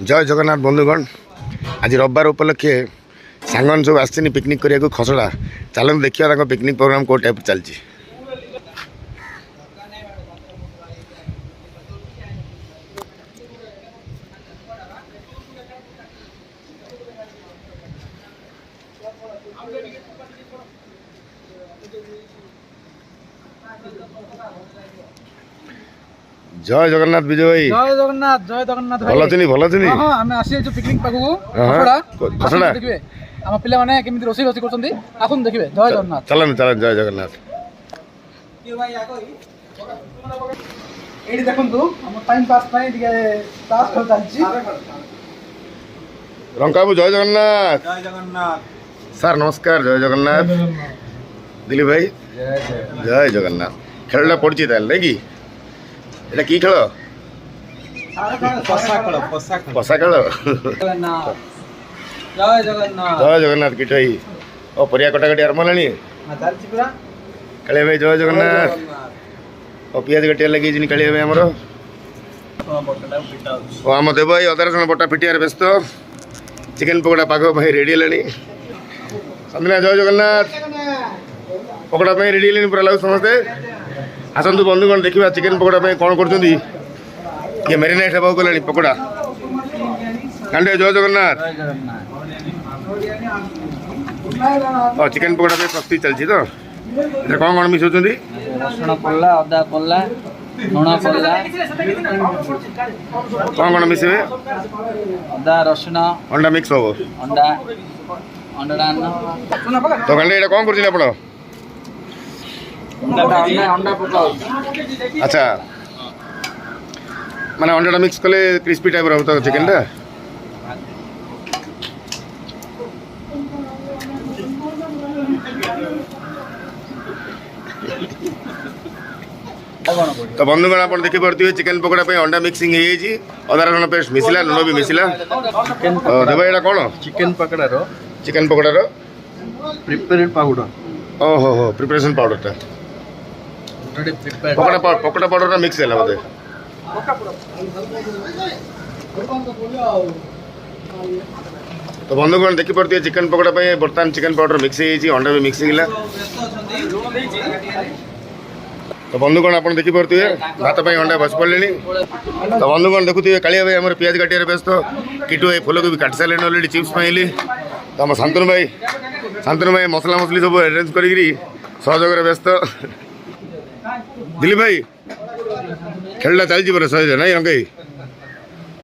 जय जगन्नाथ बंधुगण आज रविवार उपलक्षे सांगन सब आसनी पिकनिक करने खसड़ा चलते देखिए पिकनिक प्रोग्राम कौ टाइप चलती। जय जगन्नाथ विजय भाई। जय जगन्नाथ भल अच्छी भल अच्छी। हां आमे आसी जो पिकनिक पाखु खसड़ा देखिबे हम पिला माने केमिति रोसी रोसी करछंती आखुन देखिबे। जय जगन्नाथ चलन चलन जय जगन्नाथ। के भाई आको एडी देखंतु हम टाइम पास पई दिके तास खेल चलची। रंकाबू जय जगन्नाथ। जय जगन्नाथ सर नमस्कार जय जगन्नाथ। दिलीप भाई जय जगन्नाथ। खेलटा पड़ी ताल कि এটা কি খেল? পশা খেল। জয় জগন্নাথ জয় জগন্নাথ কিটাই ও পরিয়া কটাকটি আরম্ভ হলানি কালিয়া ভাই জয় জগন্নাথ। ও পিঁয়াজ কাটিয়া লাগি যিনি কালিয়া ভাই আমার ও আম দেব ভাই অদা রসুণ বটা পিটিয়ার ব্যস্ত চিকেন পকোড়া পাগ ভাই রেডি হলানি। সন্দিনা জয় জগন্নাথ। পকোড়া ভাই রেডি হলানি পুরা লাগু সমস্তে आसतु बंधुगण देखा चिकेन पकोड़ा कौन कर मेरीनेट हेबा गला पकोड़ा कांडे जय जगन्नाथ। चिकेन पकोड़ा प्रस्तुति चलती तो कौन कौन मिस रसुण पल्ला अदा पल्ला लुण पल्ला कौन कौन मिसबे अदा रसुण अंडा मिक्स हम अंडा अंडा तो कांडे ये कौन कर अच्छा माने अंडा मिक्स कले क्रिस्पी टाइप रहता चिकेन टा तो बंधुगण आप देखिपे चिकेन पकोड़ा पे अंडा मिक्सिंग अदा रसुण पेस्ट मिसला लुण भी मिसला देवा ये कौन चिकेन पकोड़ार प्रिपेयर्ड पाउडर ओहो हो प्रिपरेशन पाउडर टा पकोड़ा पाउडर मिक्स है बोधे तो बंधुगण देखिपे चिकेन पकोड़ा बर्तमान चिकेन पाउडर मिक्स अंडा भी मिक्स है। तो बंधुगण आप देखिपे भात अंडा बस पड़े। तो बंधुगण देखुए कालिया भाई आम पियाज काटियार व्यस्त किटू भाई फूल भी काट सारे अलरेडी चिप्स पाइली। तो आम शांतनु भाई मसला मसली सब अरेंज कर सहयोग व्यस्त। दिलीप भाई खेलटा चलती सहज ना रंगे